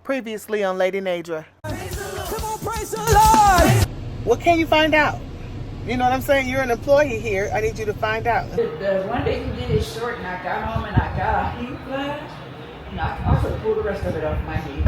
Previously on Lady Nadra. Come on, praise the Lord! What can you find out? You know what I'm saying? You're an employee here. I need you to find out. The one day he did it short, and I got home and I got a heat flash, and I also pulled the rest of it off my heat.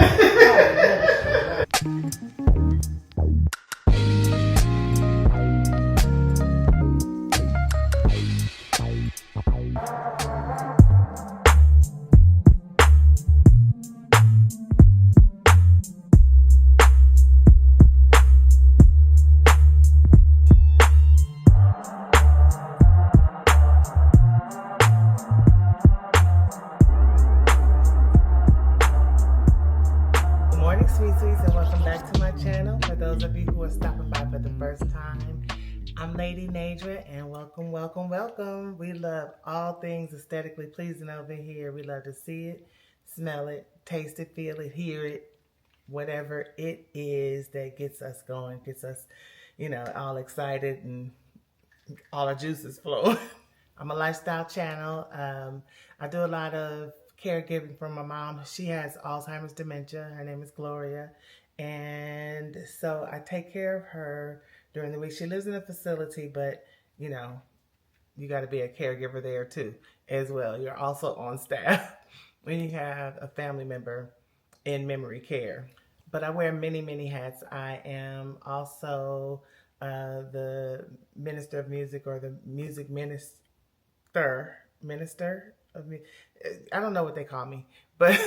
I'm Lady Nadra, and welcome, welcome, welcome. We love all things aesthetically pleasing over here. We love to see it, smell it, taste it, feel it, hear it, whatever it is that gets us going, gets us, all excited and all our juices flowing. I'm a lifestyle channel. I do a lot of caregiving for my mom. She has Alzheimer's dementia. Her name is Gloria. And so I take care of her during the week. She lives in a facility, but you got to be a caregiver there too, as well. You're also on staff when you have a family member in memory care. But I wear many, many hats. I am also the minister of music, or the music minister of me. I don't know what they call me, but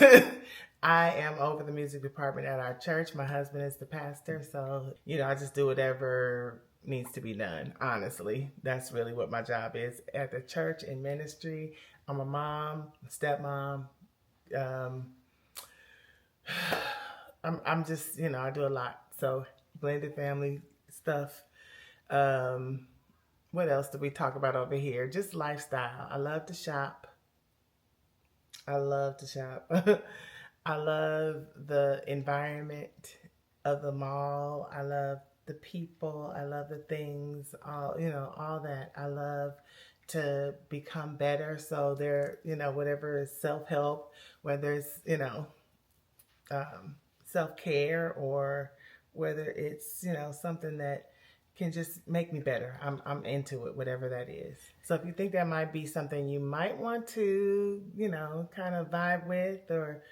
I am over the music department at our church. My husband is the pastor, so I just do whatever needs to be done. Honestly, that's really what my job is at the church and ministry. I'm a mom, stepmom. I'm just I do a lot. So blended family stuff. What else do we talk about over here? Just lifestyle. I love to shop. I love the environment of the mall. I love the people. I love the things, all that. I love to become better. So there, whatever is self-help, whether it's, self-care, or whether it's, something that can just make me better. I'm into it, whatever that is. So if you think that might be something you might want to, kind of vibe with, or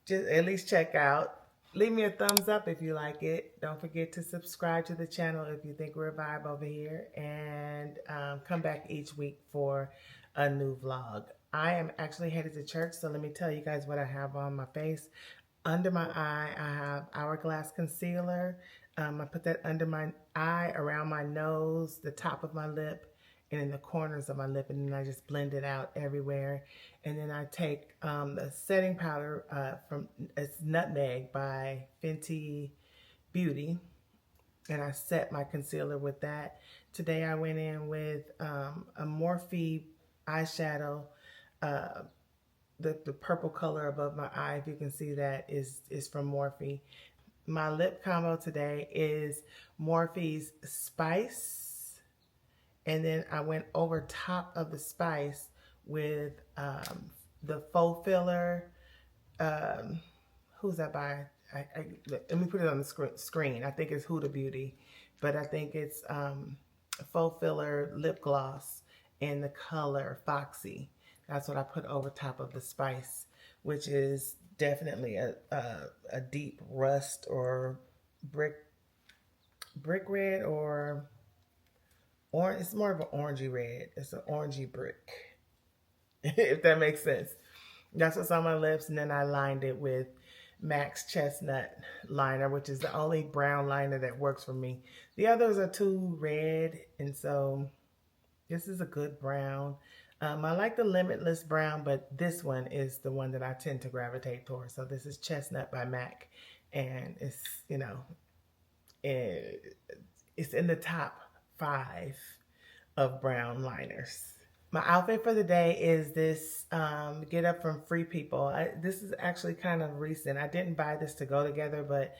just at least check out, leave me a thumbs up if you like it. Don't forget to subscribe to the channel if you think we're a vibe over here, and come back each week for a new vlog. I am actually headed to church, so let me tell you guys what I have on my face. Under my eye, I have Hourglass concealer. I put that under my eye, around my nose, the top of my lip, and in the corners of my lip, and then I just blend it out everywhere. And then I take the setting powder it's Nutmeg by Fenty Beauty, and I set my concealer with that. Today I went in with a Morphe eyeshadow. The purple color above my eye, if you can see that, is from Morphe. My lip combo today is Morphe's Spice, and then I went over top of the Spice with the faux filler. Who's that by? Let me put it on the screen. I think it's Huda Beauty, but I think it's faux filler lip gloss in the color Foxy. That's what I put over top of the Spice, which is definitely a deep rust or brick red, or orange. It's more of an orangey red. It's an orangey brick, if that makes sense. That's what's on my lips, and then I lined it with MAC's Chestnut liner, which is the only brown liner that works for me. The others are too red, and so this is a good brown. I like the Limitless brown, but this one is the one that I tend to gravitate towards. So this is Chestnut by MAC, and it's, it's in the top 5 of brown liners. My outfit for the day is this Get Up from Free People. This is actually kind of recent. I didn't buy this to go together, but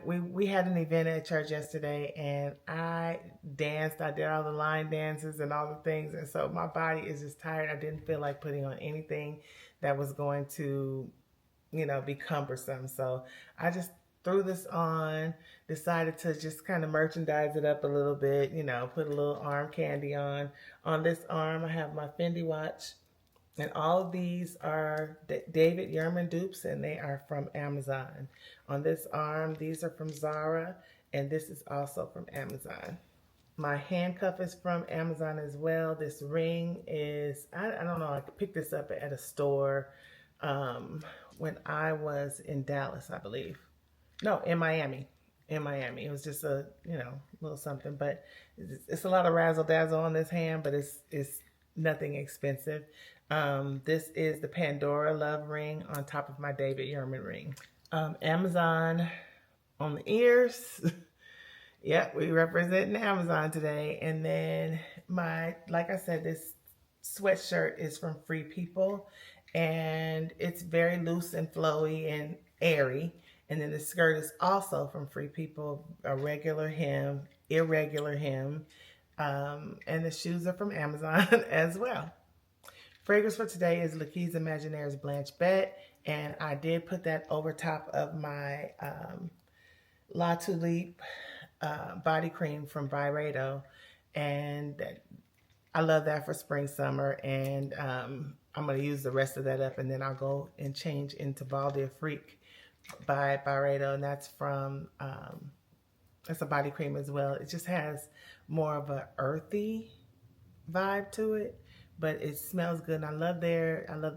we had an event at church yesterday, and I danced. I did all the line dances and all the things, and so my body is just tired. I didn't feel like putting on anything that was going to you know, be cumbersome. So I just threw this on, decided to just kind of merchandise it up a little bit, you know, put a little arm candy on. On this arm, I have my Fendi watch. And all of these are David Yurman dupes, and they are from Amazon. On this arm, these are from Zara, and this is also from Amazon. My handcuff is from Amazon as well. This ring is, I don't know, I picked this up at a store when I was in Dallas, I believe. No, in Miami. In Miami. It was just a, you know, little something, but it's a lot of razzle dazzle on this hand, but it's nothing expensive. This is the Pandora Love ring on top of my David Yurman ring. Amazon on the ears. Yep, we representing Amazon today. And then like I said, this sweatshirt is from Free People, and it's very loose and flowy and airy. And then the skirt is also from Free People, a regular hem, irregular hem. And the shoes are from Amazon as well. Fragrance for today is Lakees Imaginaire's Blanche Bette, and I did put that over top of my La Tulipe body cream from Byredo, and I love that for spring, summer, and I'm going to use the rest of that up, and then I'll go and change into Baldy Freak by Byredo, and that's from, that's a body cream as well. It just has more of a earthy vibe to it, but it smells good, and I love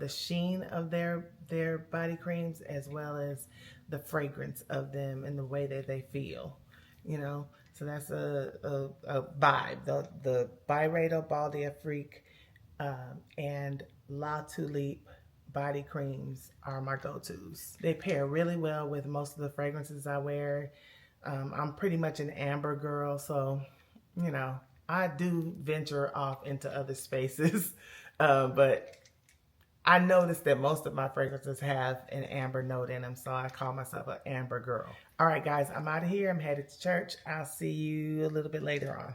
the sheen of their body creams, as well as the fragrance of them and the way that they feel, you know. So that's a vibe. The Byredo Baldy Freak and La Tulipe body creams are my go-tos. They pair really well with most of the fragrances I wear. I'm pretty much an amber girl, so, you know, I do venture off into other spaces, but I noticed that most of my fragrances have an amber note in them, so I call myself an amber girl. All right, guys, I'm out of here. I'm headed to church. I'll see you a little bit later on.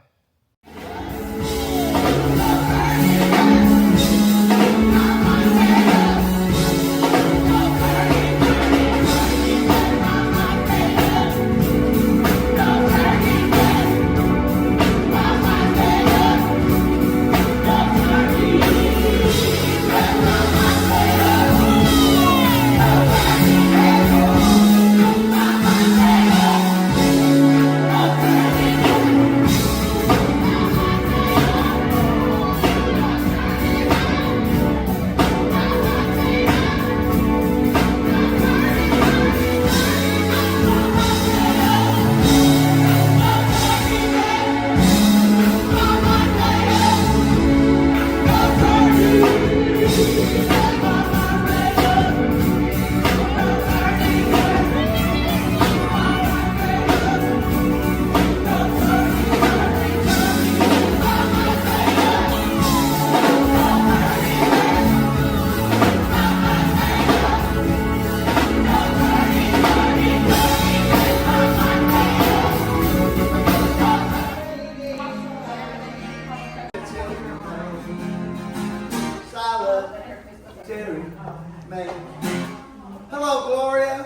Hello, Gloria.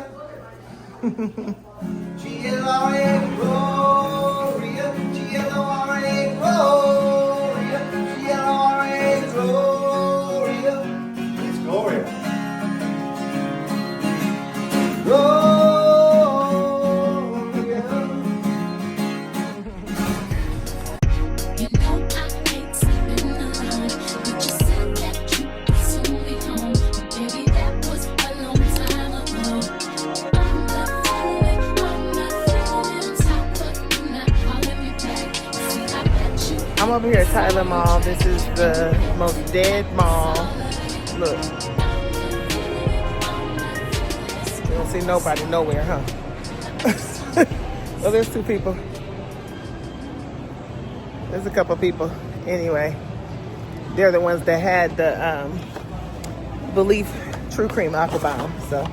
G-L-R-A, Gloria. G-L-O-R-A, Gloria. G-L-O-R-A, Gloria. It's Gloria. Gloria. You know I hate sleeping alone, but you said that you would soon be home. Baby, that was a long time ago. I'm not feeling on top, but you're not calling me back. See, I bet you. I'm over here at Tyler Mall. This is the most dead mall. Look. You don't see nobody nowhere, huh? Well, there's two people. There's a couple people. Anyway, they're the ones that had the Belief True Cream Aqua Bomb. So,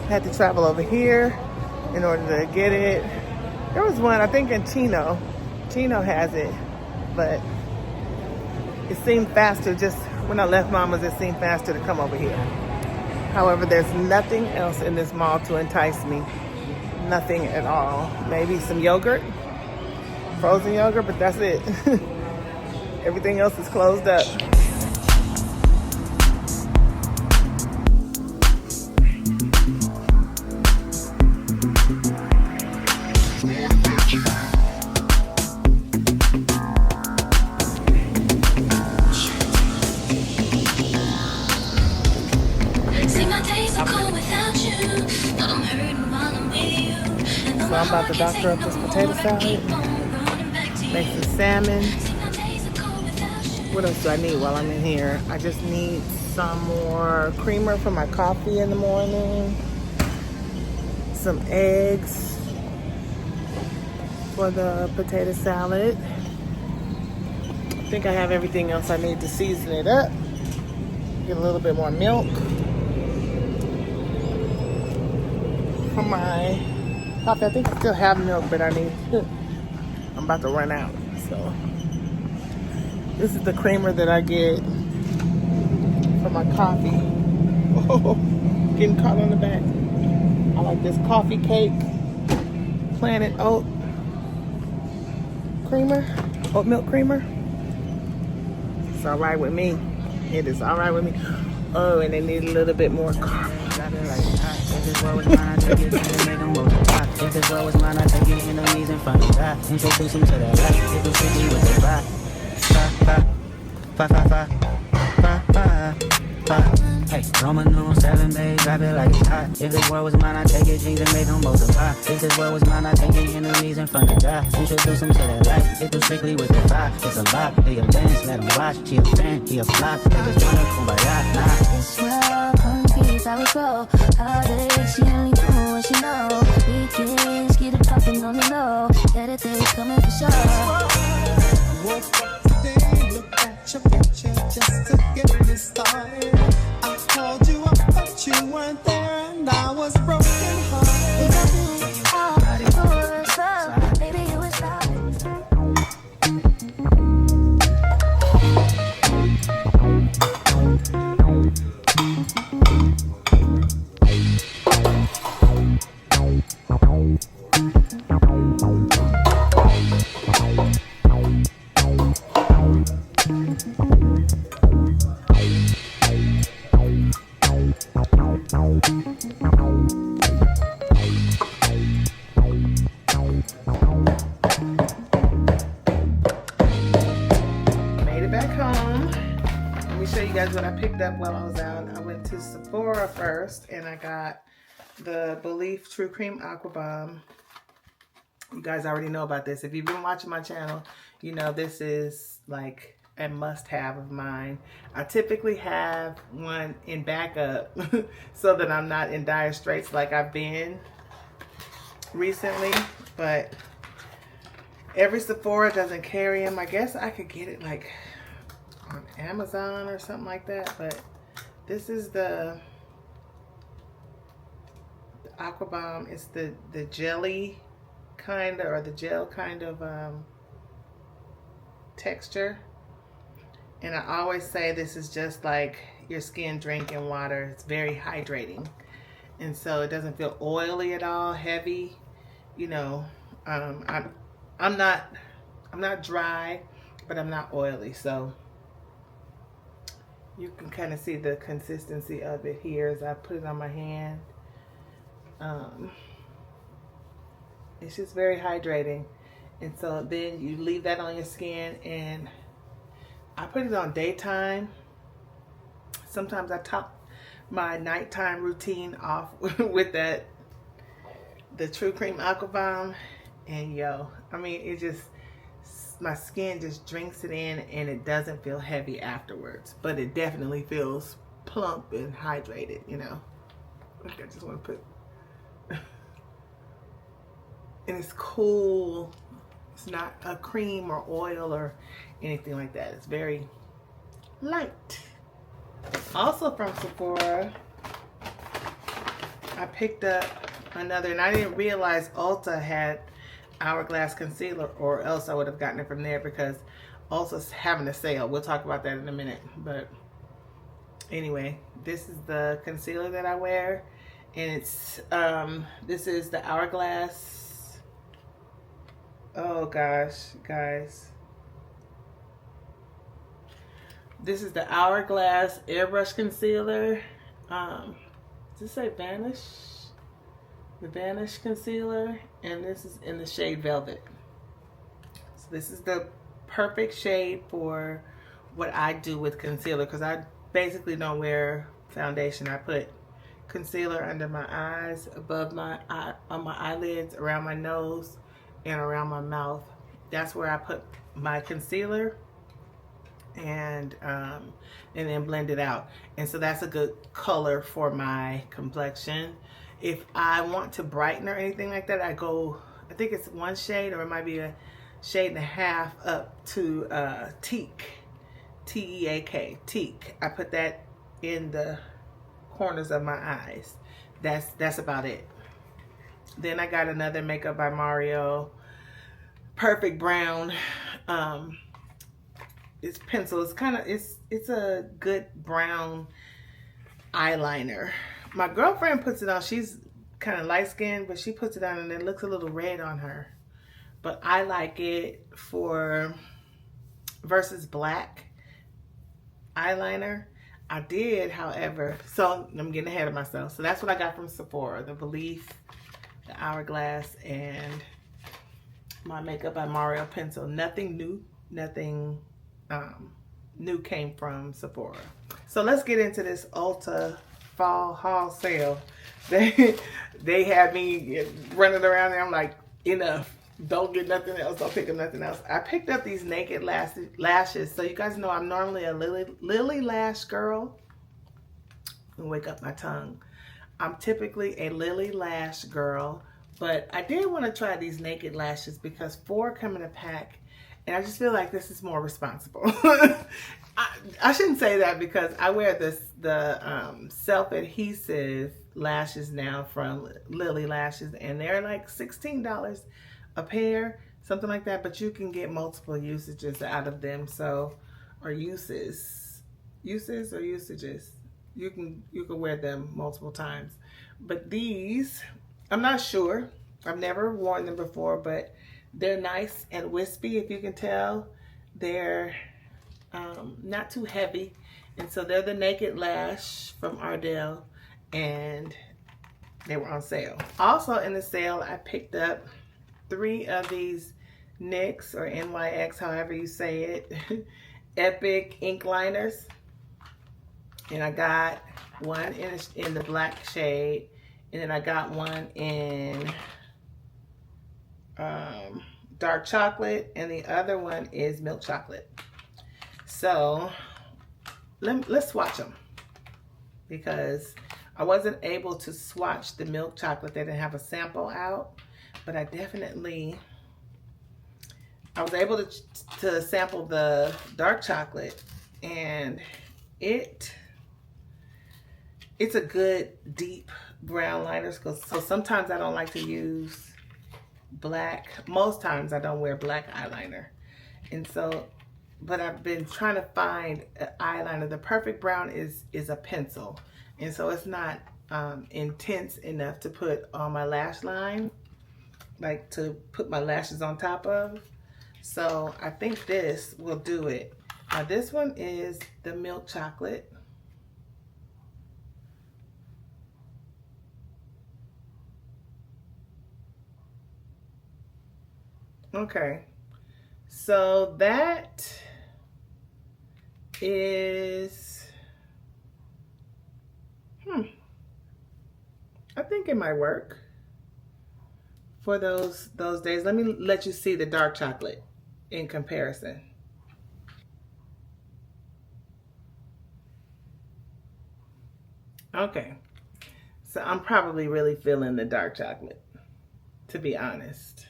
had to travel over here in order to get it. There was one, I think, in Chino. Chino has it, but it seemed faster. Just when I left Mama's, it seemed faster to come over here. However, there's nothing else in this mall to entice me. Nothing at all. Maybe some yogurt, frozen yogurt, but that's it. Everything else is closed up. So I'm about to doctor up this potato salad, make some salmon. What else do I need while I'm in here? I just need some more creamer for my coffee in the morning, some eggs for the potato salad. I think I have everything else I need to season it up. Get a little bit more milk for my coffee. I think I still have milk, but I'm about to run out. So this is the creamer that I get for my coffee. Oh, getting caught on the back. I like this coffee cake, Planet Oat creamer, oat milk creamer. It's all right with me. It is all right with me. Oh, and they need a little bit more coffee. If this world was mine, I take it and make them multiply. If this world was mine, I take it in the knees in front of God. Introduce them to that life. If it's with me with the vibe. Hey, Roman numeral 7, babe, drop it like it's hot. If this world was mine, I take it jeans and make them multiply. If this world was mine, I take it in the knees in front of God. Introduce them to that life. If it's strictly with the vibe. It's a lot. They a dance, let them watch. She a fan, he a flop. They just wanna kumbaya, nah. This world, concrete, how we go. All day, she only doing what she know. Weekends, get it poppin' on the low. Better days coming for sure. Woke up today, look at your picture just to get me started. I called you up, but you weren't there, and I was broken hearted. Baby, you was right. What I picked up while I was out. I went to Sephora first and I got the Belief True Cream Aqua Bomb. You guys already know about this. If you've been watching my channel, you know this is like a must-have of mine. I typically have one in backup so that I'm not in dire straits like I've been recently, but every Sephora doesn't carry them. I guess I could get it like on Amazon or something like that, but this is the Aqua Bomb. It's the jelly kind of, or the gel kind of texture, and I always say this is just like your skin drinking water. It's very hydrating, and so it doesn't feel oily at all, heavy, you know. I'm not dry, but I'm not oily, so you can kind of see the consistency of it here as I put it on my hand. It's just very hydrating. And so then you leave that on your skin, and I put it on daytime. Sometimes I top my nighttime routine off with the True Cream Aqua Bomb. And yo, I mean, it just, my skin just drinks it in, and it doesn't feel heavy afterwards, but it definitely feels plump and hydrated, you know. I just want to put, and it's cool. It's not a cream or oil or anything like that. It's very light. Also from Sephora, I picked up another, and I didn't realize Ulta had Hourglass concealer, or else I would have gotten it from there because Ulta's having a sale. We'll talk about that in a minute. But Anyway, this is the concealer that I wear, and it's this is the Hourglass. Oh gosh, guys, this is the Hourglass Airbrush concealer. Does it say Vanish? The Vanish concealer, and this is in the shade Velvet. So this is the perfect shade for what I do with concealer, because I basically don't wear foundation. I put concealer under my eyes, above my eye, on my eyelids, around my nose, and around my mouth. That's where I put my concealer, and then blend it out. And so that's a good color for my complexion. If I want to brighten or anything like that, I go, I think it's one shade, or it might be a shade and a half, up to Teak. T-E-A-K, Teak. I put that in the corners of my eyes. That's about it. Then I got another Makeup by Mario Perfect Brown. It's pencil. It's kind of, it's a good brown eyeliner. My girlfriend puts it on. She's kind of light skinned, but she puts it on and it looks a little red on her. But I like it for versus black eyeliner. I did, however, so I'm getting ahead of myself. So that's what I got from Sephora: the Belief, the Hourglass, and my Makeup by Mario pencil. Nothing new. Nothing new came from Sephora. So let's get into this Ulta fall haul sale. They had me running around there. I'm like, enough. Don't get nothing else. Don't pick up nothing else. I picked up these naked lashes. So you guys know I'm normally a lily lash girl. Wake up my tongue. I'm typically a lily lash girl, but I did want to try these naked lashes because 4 come in a pack, and I just feel like this is more responsible. I shouldn't say that because I wear the self-adhesive lashes now from Lily Lashes, and they're like $16 a pair, something like that, but you can get multiple usages out of them. So, or usages, you can wear them multiple times. But these, I'm not sure, I've never worn them before, but they're nice and wispy. If you can tell, they're not too heavy, and so they're the Naked Lash from Ardell, and they were on sale. Also in the sale, I picked up 3 of these NYX, or NYX, however you say it, Epic Ink Liners. And I got one in the black shade, and then I got one in dark chocolate, and the other one is milk chocolate. So let's swatch them, because I wasn't able to swatch the milk chocolate. They didn't have a sample out. But I was able to sample the dark chocolate, and it's a good deep brown liner. So sometimes I don't like to use black. Most times I don't wear black eyeliner. And so, but I've been trying to find an eyeliner. The Perfect Brown is a pencil. And so it's not intense enough to put on my lash line, like to put my lashes on top of. So I think this will do it. Now this one is the milk chocolate. Okay, so that is, I think it might work for those days. Let me let you see the dark chocolate in comparison. Okay, so I'm probably really feeling the dark chocolate, to be honest,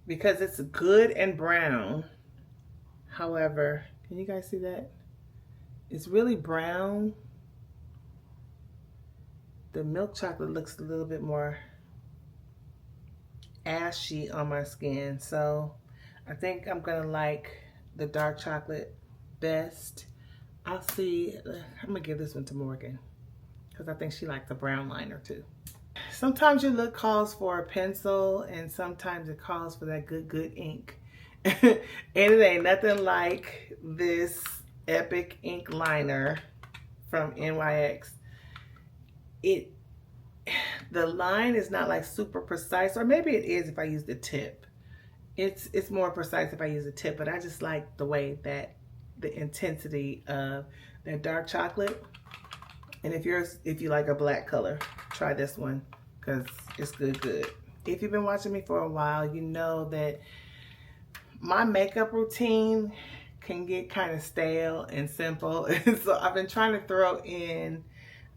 because it's good and brown. However, can you guys see that? It's really brown. The milk chocolate looks a little bit more ashy on my skin, so I think I'm gonna like the dark chocolate best. I'll see. I'm gonna give this one to Morgan because I think she likes a brown liner too. Sometimes your look calls for a pencil and sometimes it calls for that good ink. And it ain't nothing like this Epic Ink Liner from NYX. The line is not like super precise, or maybe it is if I use the tip. It's more precise if I use the tip, but I just like the way that the intensity of that dark chocolate. And if you like a black color, try this one because it's good. If you've been watching me for a while, you know that my makeup routine can get kind of stale and simple. And so I've been trying to throw in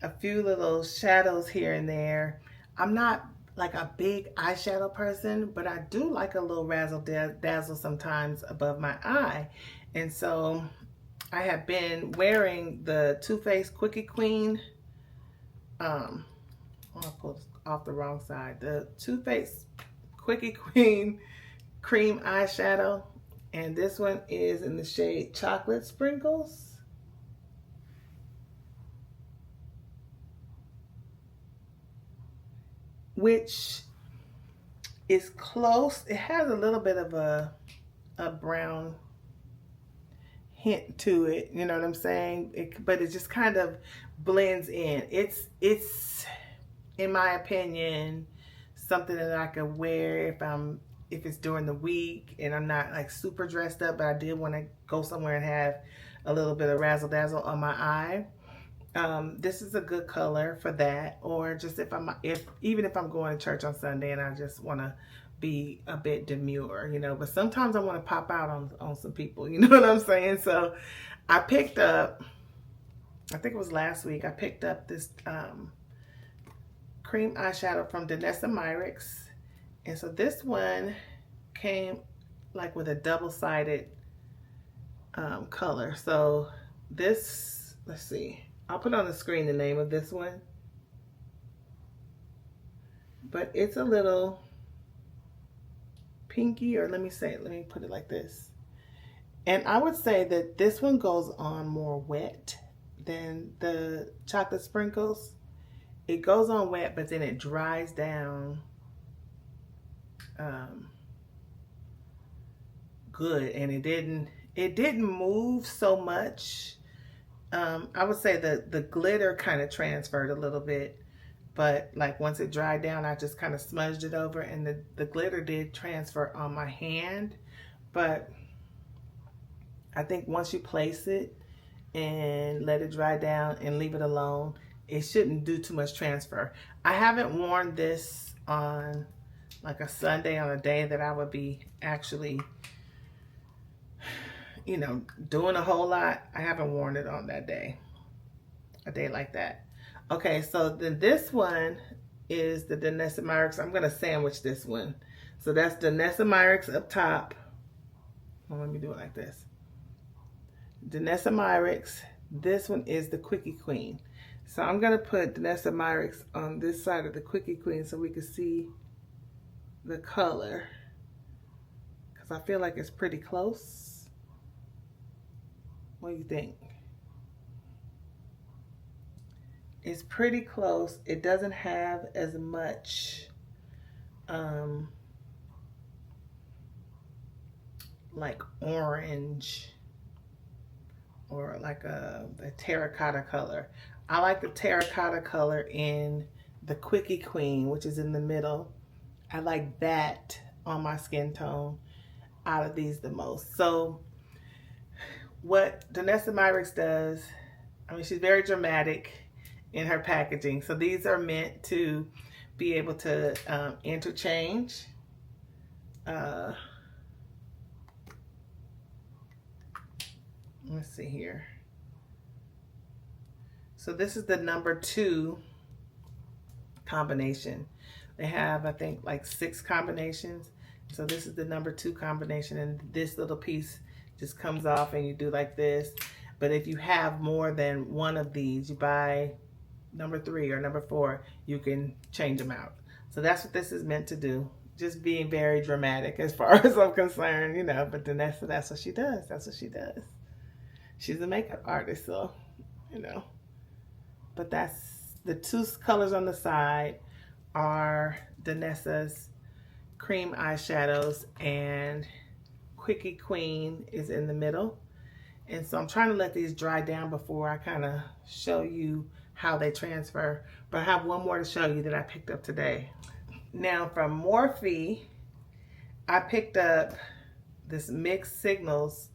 a few little shadows here and there. I'm not like a big eyeshadow person, but I do like a little razzle dazzle sometimes above my eye. And so I have been wearing the Too Faced Quickie Queen. I pulled off the wrong side. The Too Faced Quickie Queen cream eyeshadow, and this one is in the shade Chocolate Sprinkles. Which is close. It has a little bit of a brown hint to it, you know what I'm saying? But it just kind of blends in. It's in my opinion something that I could wear if it's during the week and I'm not like super dressed up, but I did want to go somewhere and have a little bit of razzle dazzle on my eye. This is a good color for that, or just even if I'm going to church on Sunday and I just want to be a bit demure, you know, but sometimes I want to pop out on some people, you know what I'm saying? So I picked up, I think it was last week, I picked up this cream eyeshadow from Danessa Myricks. And so this one came like with a double-sided color. So this, let's see, I'll put on the screen the name of this one. But it's a little pinky, or let me put it like this. And I would say that this one goes on more wet than the Chocolate Sprinkles. It goes on wet, but then it dries down good, and it didn't move so much. I would say the glitter kind of transferred a little bit, but like once it dried down, I just kind of smudged it over, and the glitter did transfer on my hand. But I think once you place it and let it dry down and leave it alone, it shouldn't do too much transfer. I haven't worn this on like a Sunday, on a day that I would be actually, you know, doing a whole lot. I haven't worn it on that day, a day like that. Okay, so then this one is the Danessa Myricks. I'm gonna sandwich this one. So that's Danessa Myricks up top. Well, let me do it like this. Danessa Myricks. This one is the Quickie Queen. So I'm gonna put Danessa Myricks on this side of the Quickie Queen so we can see the color, because I feel like it's pretty close. What do you think? It's pretty close. It doesn't have as much like orange or like a terracotta color. I like the terracotta color in the Quickie Queen, which is in the middle. I like that on my skin tone out of these the most. So what Danessa Myricks does, I mean, she's very dramatic in her packaging. So these are meant to be able to interchange. Let's see here. So this is the #2 combination. They have, I think, like 6 combinations. So this is the #2 combination, and this little piece just comes off and you do like this. But if you have more than one of these, you buy #3 or #4, you can change them out. So that's what this is meant to do. Just being very dramatic as far as I'm concerned, you know, but Danessa, that's what she does. That's what she does. she's a makeup artist, so, you know. But that's the two colors on the side are Danessa's cream eyeshadows, and Quickie Queen is in the middle. And so I'm trying to let these dry down before I kind of show you how they transfer. But I have one more to show you that I picked up today. Now from Morphe, I picked up this Mixed Signals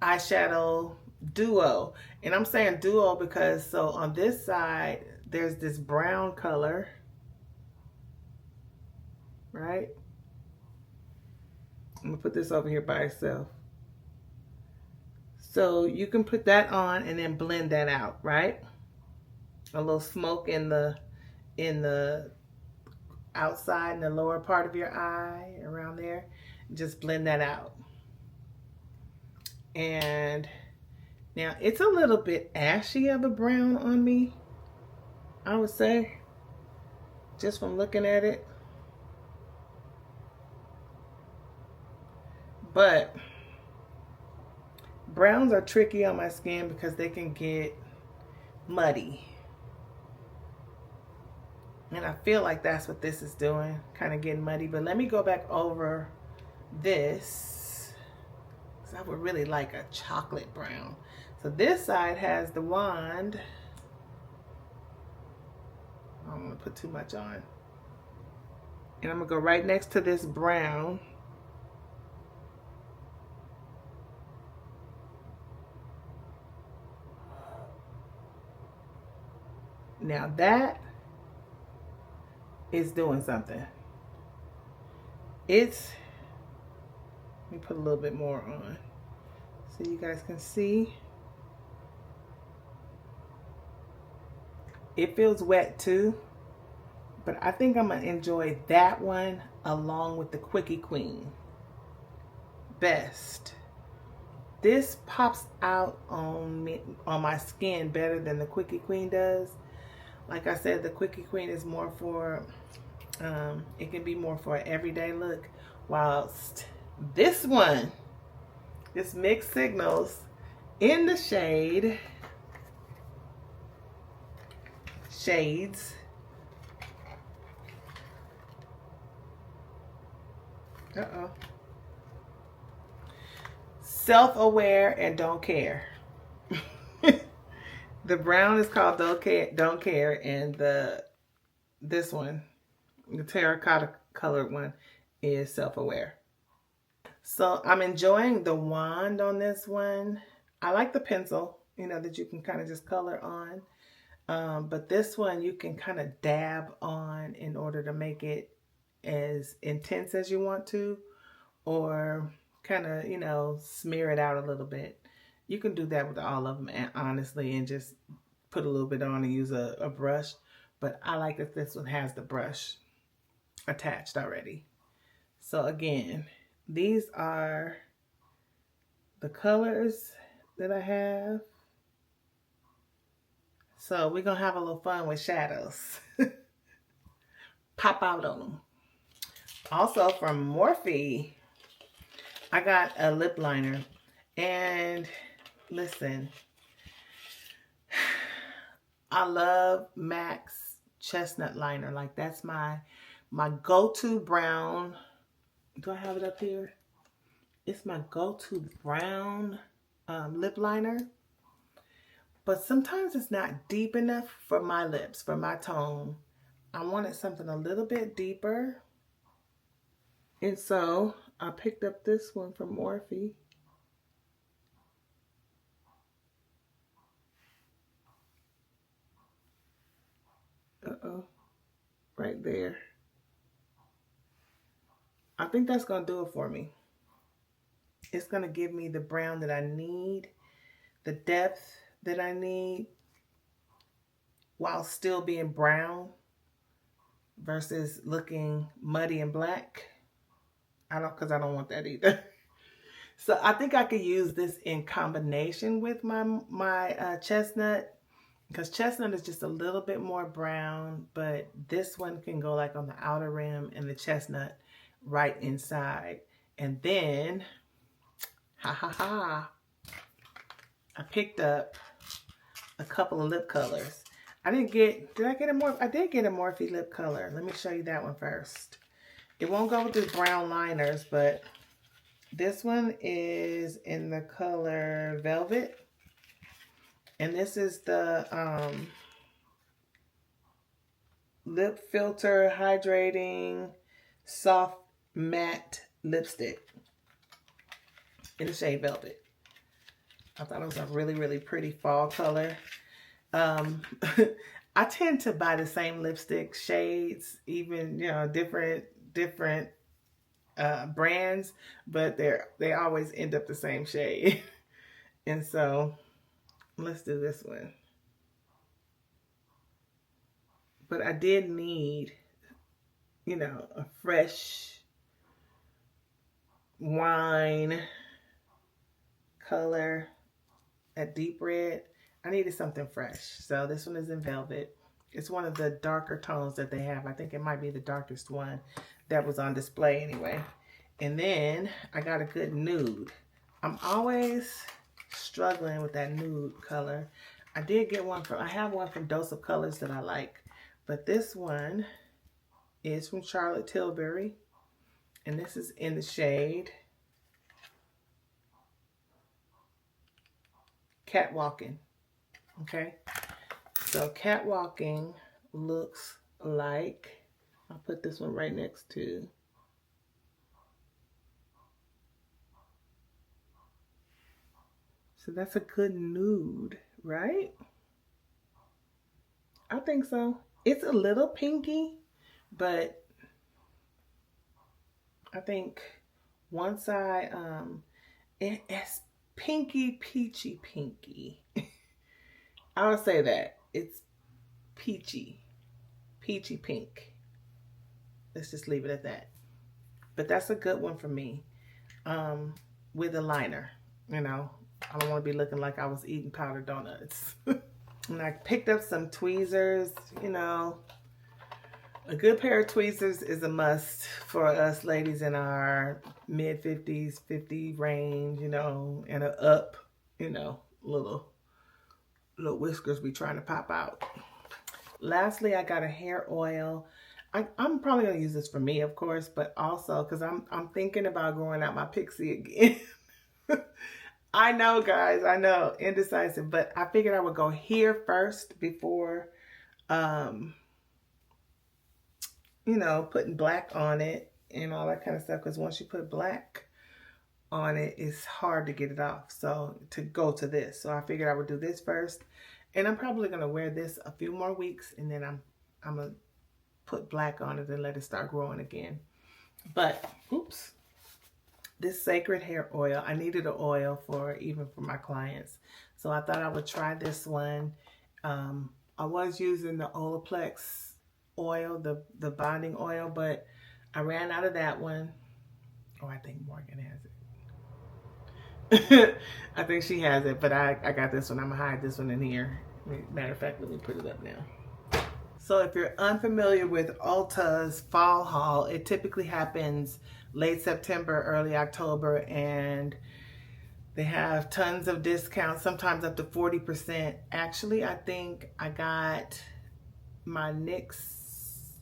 eyeshadow duo. And I'm saying duo because so on this side, there's this brown color, right? I'm gonna put this over here by itself. So you can put that on and then blend that out, right? A little smoke in the outside in the lower part of your eye, around there. Just blend that out. And now it's a little bit ashy of a brown on me, I would say, just from looking at it. But browns are tricky on my skin because they can get muddy. And I feel like that's what this is doing, kind of getting muddy. But let me go back over this, because I would really like a chocolate brown. So this side has the wand. I don't want to put too much on. And I'm going to go right next to this brown. Now that is doing something. Let me put a little bit more on so you guys can see. It feels wet too, but I think I'm gonna enjoy that one along with the Quickie Queen best. This pops out on my skin better than the Quickie Queen does. Like I said, the Quickie Queen is more for, it can be more for an everyday look. Whilst this one, this Mixed Signals in the shades. Uh-oh. Self-aware and don't care. The brown is called Don't Care, and this one, the terracotta colored one, is Self-Aware. So I'm enjoying the wand on this one. I like the pencil, you know, that you can kind of just color on. But this one you can kind of dab on in order to make it as intense as you want to, or kind of, you know, smear it out a little bit. You can do that with all of them, honestly, and just put a little bit on and use a brush. But I like that this one has the brush attached already. So again, these are the colors that I have. So we're going to have a little fun with shadows. Pop out on them. Also from Morphe, I got a lip liner. And listen, I love MAC's Chestnut Liner. Like, that's my go-to brown. Do I have it up here? It's my go-to brown lip liner. But sometimes it's not deep enough for my lips, for my tone. I wanted something a little bit deeper. And so I picked up this one from Morphe. Uh-oh. Right there. I think that's going to do it for me. It's going to give me the brown that I need, the depth that I need, while still being brown versus looking muddy and black. Because I don't want that either. So I think I could use this in combination with my chestnut. Because chestnut is just a little bit more brown, but this one can go like on the outer rim and the chestnut right inside. And then, I picked up a couple of lip colors. I did get a Morphe lip color. Let me show you that one first. It won't go with the brown liners, but this one is in the color Velvet. And this is the Lip Filter Hydrating Soft Matte Lipstick in the shade Velvet. I thought it was a really, really pretty fall color. I tend to buy the same lipstick shades, even, you know, different brands, but they always end up the same shade. And so let's do this one. But I did need, you know, a fresh wine color, a deep red. I needed something fresh. So this one is in Velvet. It's one of the darker tones that they have. I think it might be the darkest one that was on display anyway. And then I got a good nude. I'm always struggling with that nude color. I have one from Dose of Colors that I like. But this one is from Charlotte Tilbury. And this is in the shade Catwalking. Okay, so Catwalking looks like, I'll put this one right next to, so that's a good nude, right? I think so. It's a little pinky, but I think once it's pinky, peachy pinky. I would say that. It's peachy pink. Let's just leave it at that. But that's a good one for me. With a liner, you know. I don't want to be looking like I was eating powdered donuts. And I picked up some tweezers, you know. A good pair of tweezers is a must for us ladies in our mid-50s, 50 range, you know, and a up, you know, little whiskers be trying to pop out. Lastly, I got a hair oil. I'm probably gonna use this for me, of course, but also because I'm thinking about growing out my pixie again. I know, guys, I know, indecisive, but I figured I would go here first before, you know, putting black on it and all that kind of stuff. Because once you put black on it, it's hard to get it off. So to go to this, so I figured I would do this first, and I'm probably gonna wear this a few more weeks, and then I'm gonna put black on it and let it start growing again. But oops, this Sacred Hair Oil, I needed an oil even for my clients, so I thought I would try this one. I was using the Olaplex oil, the bonding oil, but I ran out of that one. Oh, I think Morgan has it. I think she has it, but I got this one. I'm gonna hide this one in here. Matter of fact, let me put it up now. So if you're unfamiliar with Ulta's fall haul, it typically happens late September, early October, and they have tons of discounts, sometimes up to 40%. Actually, I think I got my NYX,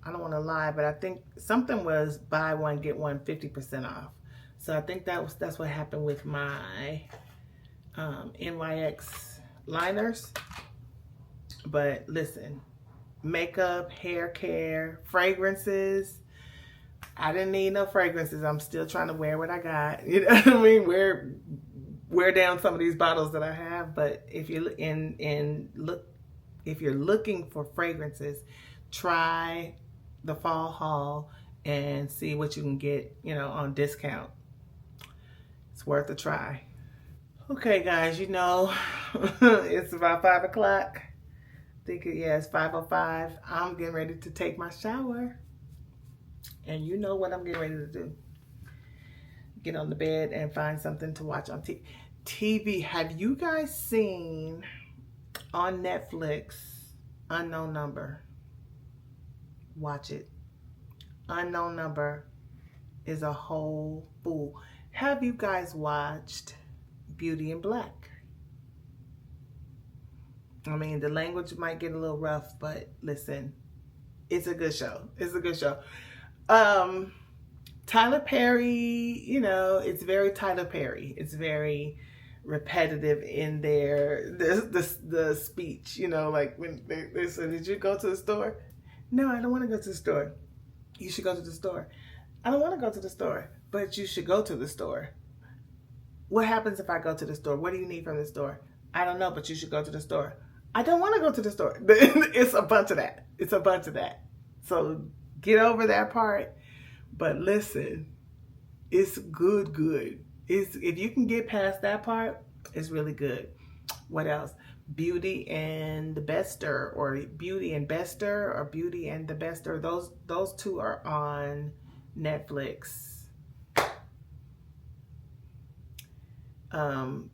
I don't want to lie, but I think something was buy one, get one 50% off. So I think that's what happened with my NYX liners. But listen, makeup, hair care, fragrances. I didn't need no fragrances. I'm still trying to wear what I got. You know what I mean? Wear down some of these bottles that I have. But if you're if you're looking for fragrances, try the fall haul and see what you can get, you know, on discount. It's worth a try. Okay, guys, you know, it's about 5 o'clock. I think, yeah, it's 5:05. I'm getting ready to take my shower. And you know what I'm getting ready to do. Get on the bed and find something to watch on TV. Have you guys seen on Netflix, Unknown Number? Watch it. Unknown Number is a whole fool. Have you guys watched Beauty in Black? I mean, the language might get a little rough, but listen, it's a good show. It's a good show. Tyler Perry, you know, it's very Tyler Perry. It's very repetitive in their the speech, you know, like when they say, did you go to the store? No, I don't want to go to the store. You should go to the store. I don't want to go to the store, but you should go to the store. What happens if I go to the store? What do you need from the store? I don't know, but you should go to the store. I don't want to go to the store. It's a bunch of that. It's a bunch of that. So get over that part. But listen, it's good. If you can get past that part, it's really good. What else? Beauty and the Bester, or Beauty and Bester, or Beauty and the Bester. Those two are on Netflix.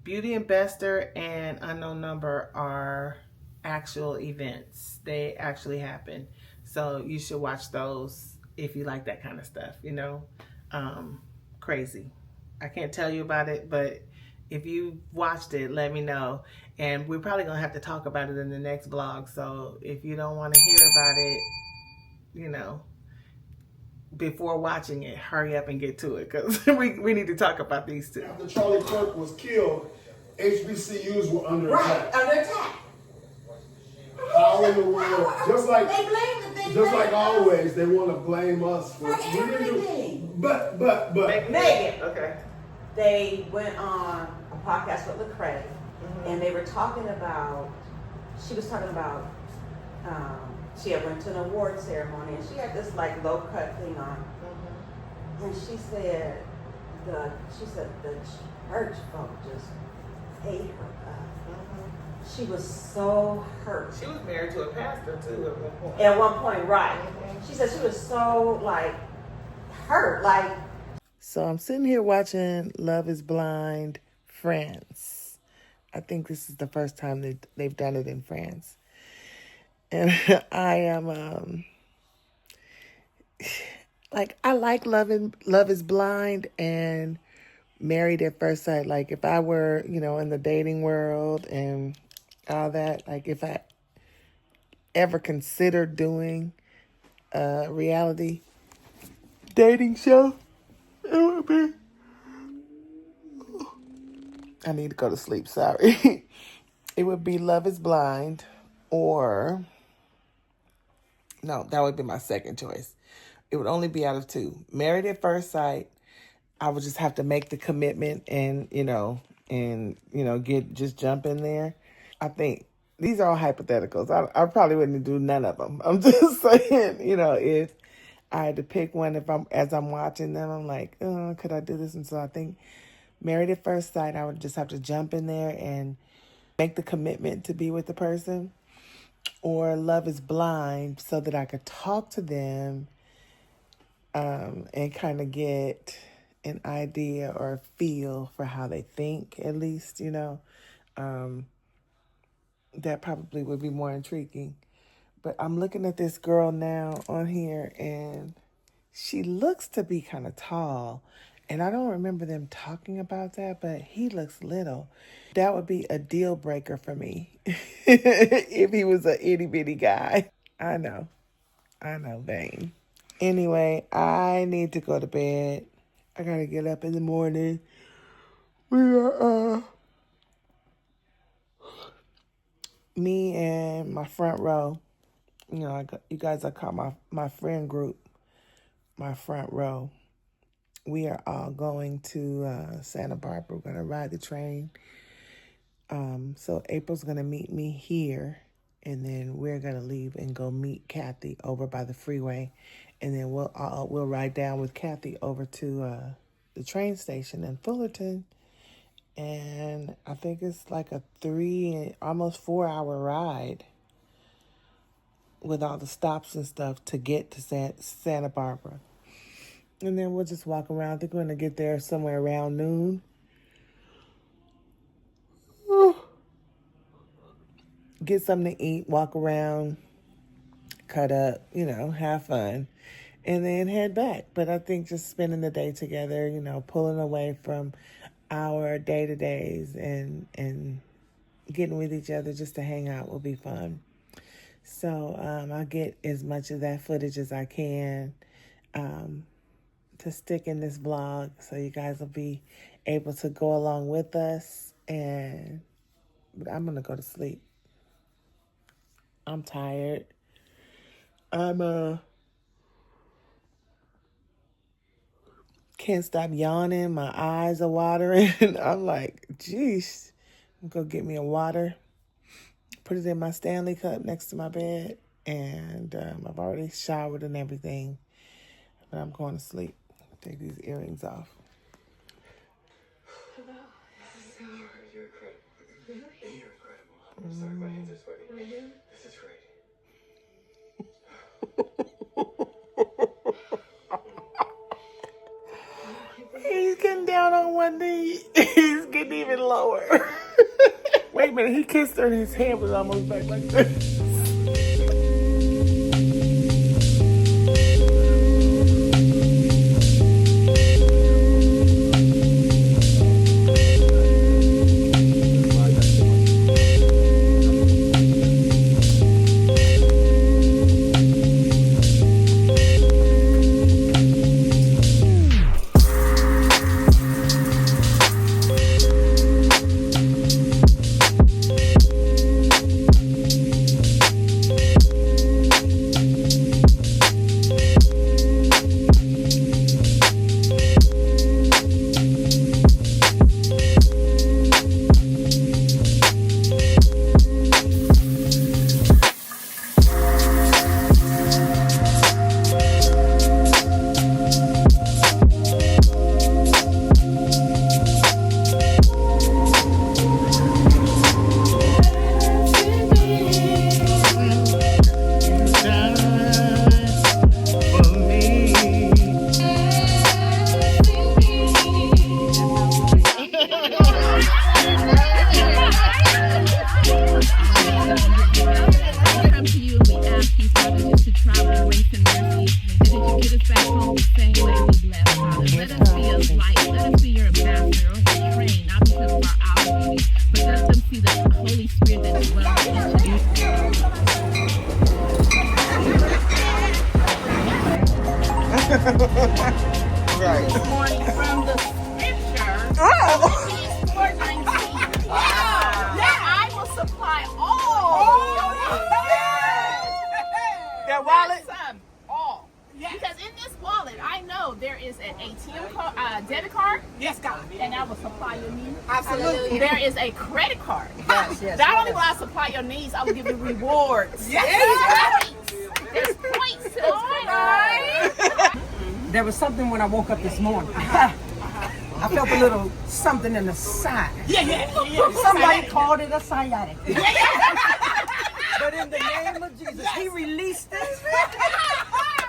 Beauty and Bester and Unknown Number are actual events. They actually happen. So you should watch those if you like that kind of stuff, you know. Crazy. I can't tell you about it, but if you watched it, let me know. And we're probably going to have to talk about it in the next vlog. So if you don't want to hear about it, you know, before watching it, hurry up and get to it, because we need to talk about these two. After Charlie Kirk was killed, HBCUs were under attack. Right, under attack. How in the world? Just like They blame the thing. just like always, they want to blame us for everything. But Megan. Okay. They went on a podcast with Lecrae, and they were talking about, she was talking about, she had went to an award ceremony, and she had this like low cut thing on, and she said the church folk just ate her up. She was so hurt. She was married to a pastor too at one point. At one point, right. She said she was so like hurt, like. So I'm sitting here watching Love is Blind France. I think this is the first time they've done it in France. And I am like, I like Love is Blind and Married at First Sight. Like, if I were, you know, in the dating world and all that, like if I ever considered doing a reality dating show, it would be, I need to go to sleep, sorry. It would be Love is Blind, or no, that would be my second choice. It would only be out of two. Married at First Sight, I would just have to make the commitment and just jump in there. I think these are all hypotheticals. I probably wouldn't do none of them. I'm just saying, you know, if I had to pick one, as I'm watching them, I'm like, oh, could I do this? And so I think Married at First Sight, I would just have to jump in there and make the commitment to be with the person. Or Love is Blind, so that I could talk to them and kind of get an idea or a feel for how they think, at least, you know. That probably would be more intriguing. But I'm looking at this girl now on here, and she looks to be kind of tall. And I don't remember them talking about that, but he looks little. That would be a deal breaker for me if he was an itty bitty guy. I know, Vane. Anyway, I need to go to bed. I gotta get up in the morning. We are, me and my front row. You know, you guys are called my friend group, my front row. We are all going to Santa Barbara. We're going to ride the train. So April's going to meet me here, and then we're going to leave and go meet Kathy over by the freeway. And then we'll ride down with Kathy over to the train station in Fullerton. And I think it's like a almost 4 hour ride with all the stops and stuff to get to Santa Barbara. And then we'll just walk around. I think we're going to get there somewhere around noon. Get something to eat, walk around, cut up, you know, have fun, and then head back. But I think just spending the day together, you know, pulling away from our day-to-days and getting with each other just to hang out will be fun. So I'll get as much of that footage as I can to stick in this vlog, so you guys will be able to go along with us. And I'm gonna go to sleep. I'm tired. Can't stop yawning. My eyes are watering. I'm like, geez. I'm gonna go get me a water. Put it in my Stanley cup next to my bed. And I've already showered and everything. But I'm going to sleep. Take these earrings off. You're incredible. You're incredible. I'm sorry my hands are sweaty. This is great. He's getting down on one knee. He's getting even lower. Wait a minute, he kissed her and his hand was almost back like this. Right. Morning from the scripture. Oh! Philippians 4:19. I will supply all. That wallet? All. Because in this wallet, I know there is an ATM card, debit card. Yes, God. And I will supply your needs. Absolutely. There is a credit card. Yes, yes. Not only will I supply your needs, I will give you rewards. Yes. There's points to this credit card. There was something when I woke up this morning. I felt a little something in the side. Somebody called it a sciatic. But in the name of Jesus, He released it.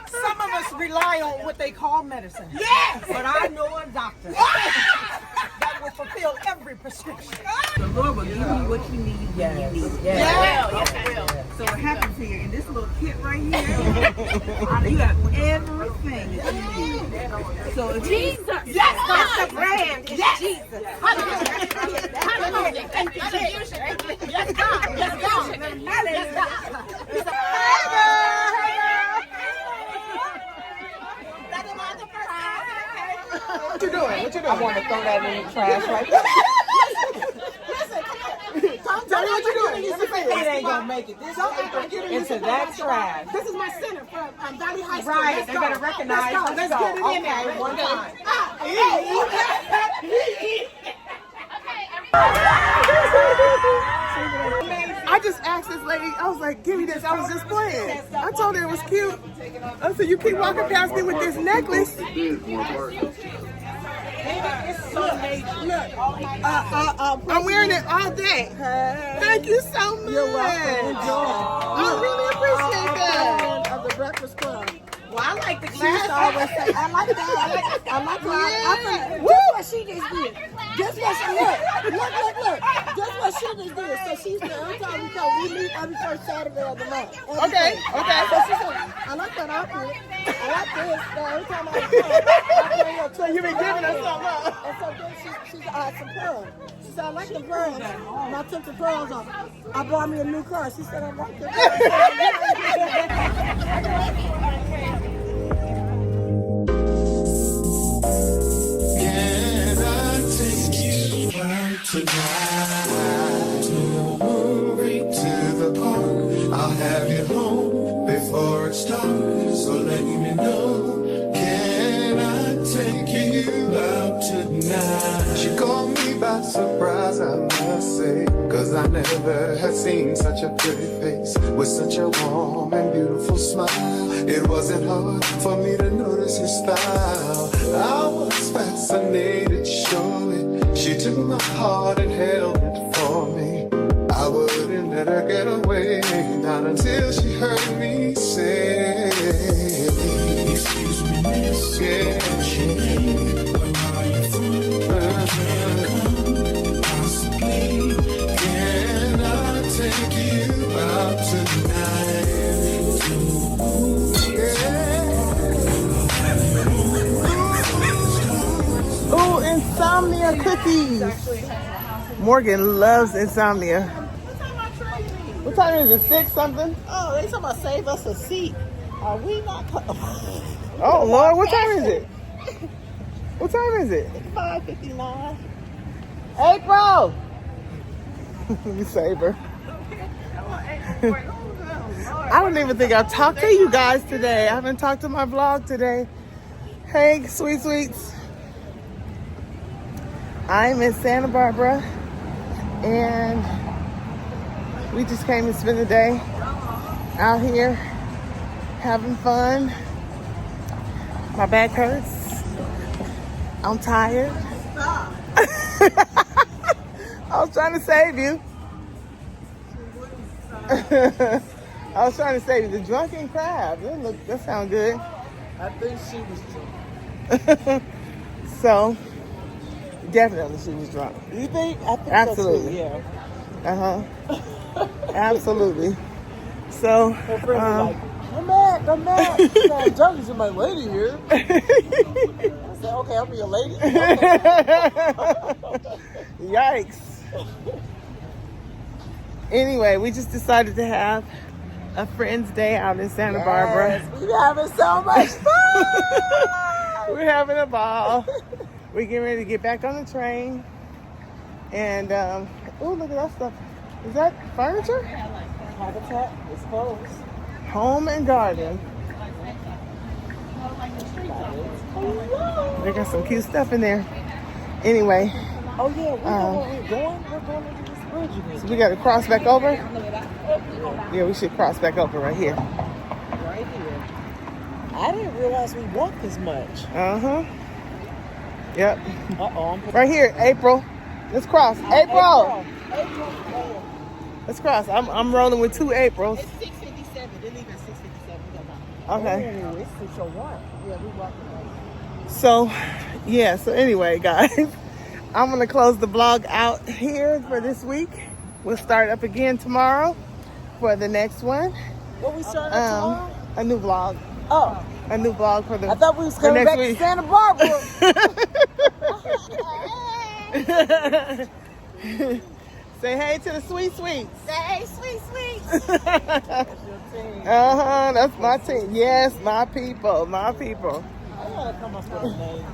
Some of us rely on what they call medicine. Yes. But I know a doctor that will fulfill every prescription. The Lord will give you what you need when you need it. Yes, it will. So what happens here, in this little kit right here, you have everything that you need. So if Jesus. Yes, that's the brand is Jesus. Hallelujah. Thank you, Jesus. Yes, God. Yes, God. Yes, God. What you doing? What you doing? I want to throw that in the trash right now. Tell me what you doing. It ain't going to make it. This into that trash. This is my center from Valley High School. Right, they better recognize Let's get it in there. Okay, one time. I just asked this lady, I was like, give me this. I was just playing. I told her it was cute. I said, you keep walking past me with this necklace. I'm wearing it all day. Thank you so much. You're welcome. Enjoy. I really appreciate that. Of the Breakfast Club. Well, I like the She used to class. always say, I like that. I like that. Yeah. Guess what she just did? Guess what she look. Guess what she just did? So she's the every time we come, we meet every first Saturday of the month. Okay. So she said, I like that outfit. I like this. So every time I come, I bring her So you been giving us some, huh? And so then she had some pearls. She said, I like the pearls. And I took the pearls off. I bought me a new car. She said, I like the pearls. Can I take you out tonight to a movie, to the park? I'll have you home before it's dark, so let me know. Can I take you out tonight? She caught me by surprise, I must say, 'cause I never had seen such a pretty face with such a warm and beautiful smile. It wasn't hard for me to notice her style. I was fascinated, surely. She took my heart and held it for me. I wouldn't let her get away, not until she heard me say, excuse me, miss, yeah, what's your name? Where are you from? Possibly, can I take you out tonight? Ooh, insomnia cookies. Morgan loves insomnia. What time is it? 6 something? Oh, they talking about save us a seat. Are we not? Oh Lord, what time is it? What time is it? 5:59. April! You save her. I don't even think I've talked to you guys today. I haven't talked to my vlog today. Hey, sweet sweets. I'm in Santa Barbara and we just came to spend the day out here having fun. My back hurts. I'm tired. I was trying to save you. I was trying to save you. The drunken crab. That sounds good. I think she was drunk. So, definitely she was drunk. You think? I think Absolutely. So too, yeah. Absolutely. So, her friends were like, I'm mad. She's like, Junkies in my lady here. I said, okay, I'll be a lady. Yikes. Anyway, we just decided to have a friend's day out in Santa Barbara. We're having so much fun. We're having a ball. We're getting ready to get back on the train. And, oh, look at that stuff. Is that furniture? Habitat is closed. Home and garden. They got some cute stuff in there. Anyway. Oh yeah, we know where we're going. We're going to this bridge again. So we got to cross back over? Yeah, we should cross back over right here. Right here. I didn't realize we walked as much. Uh-huh. Yep. Uh-oh. Right here, April. Let's cross. April! Let's cross. I'm rolling with 2 Aprils. It's 6:57. They leave at 6:57. Okay. Oh, it's 6:01. Yeah, we walking right. So, yeah. So anyway, guys, I'm going to close the vlog out here for this week. We'll start up again tomorrow for the next one. What we starting tomorrow? A new vlog. Oh. A new vlog for the I thought we was coming back to Santa Barbara. Say hey to the sweet sweets. Say hey, sweet sweets. That's my team. Yes, my people, my people. I gotta come up with a name.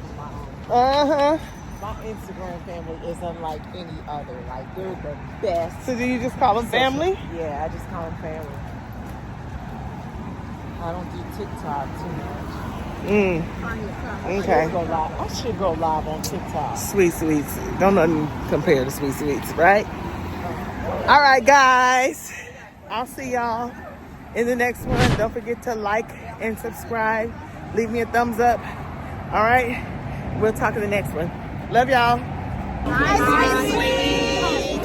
My Instagram family is unlike any other. Like, they're the best. So do you just call them family? Yeah, I just call them family. I don't do TikTok too much. Okay. I should go live on TikTok. Sweet sweets. Don't nothing compare to sweet sweets, right? All right, guys. I'll see y'all in the next one. Don't forget to like and subscribe. Leave me a thumbs up. All right? We'll talk in the next one. Love y'all. Hi, sweet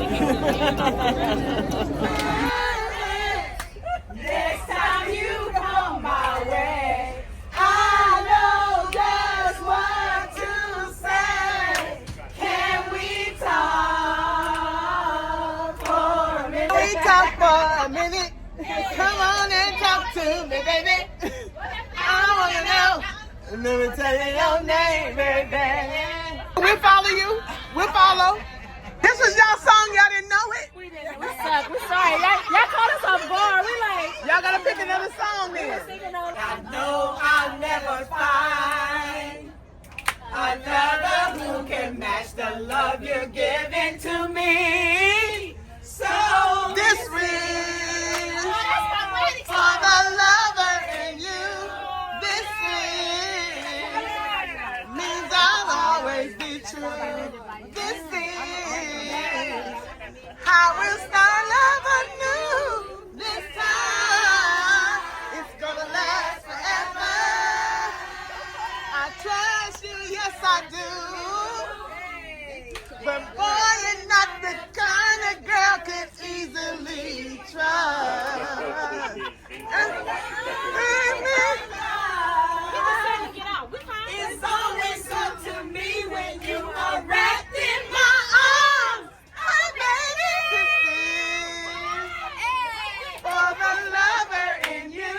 Next time you come my way, I know just what to say. Can we talk for a minute? We talk for a minute. Come on and talk to me, baby. I wanna know Let me tell you your name, baby. We'll follow you. We'll follow. This was y'all song. Y'all didn't know it? We didn't. We suck. We're sorry. Y'all caught us off guard. We like. Y'all gotta pick another song then. I know I'll never find another who can match the love you're giving to me. So This ring for the lover in you. This ring means I'll always be true. This is how we'll start love anew. This time it's gonna last forever. I trust you, yes I do. But boy, you're not the kind of girl could easily trust. it's always good to me when you are wrapped in my arms. Oh, baby, this is for the lover in you.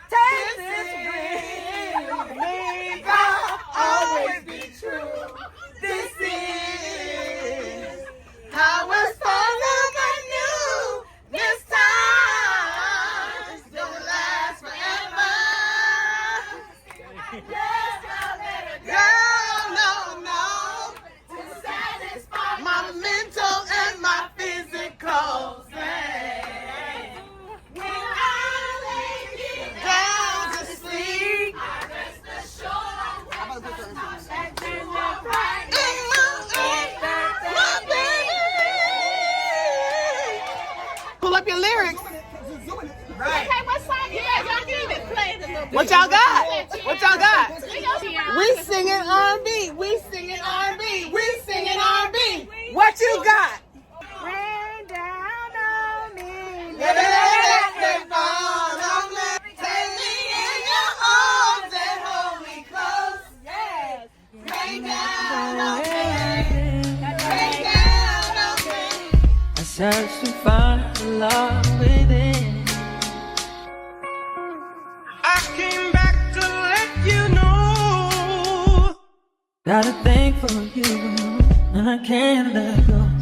Take This this ring means I'll always be true. This is how we'll start love anew. This time it's gonna last forever. Girl, no. To satisfy My mental and my physical strength. when I lay you Down to sleep. I rest assured that you are right. My baby. Pull up your lyrics. Right. Okay, what song you got? Y'all give it. Play it a little bit. What y'all got? What y'all got? We singing R&B. We singing R&B. We singing R&B. What you got? Rain down on me. Let it fall on me. Take me in your arms and hold me close. Yes. Rain down on me. Rain down on me. I search to find the love within. I came back to let you know. Got a thing for you, and I can't let go.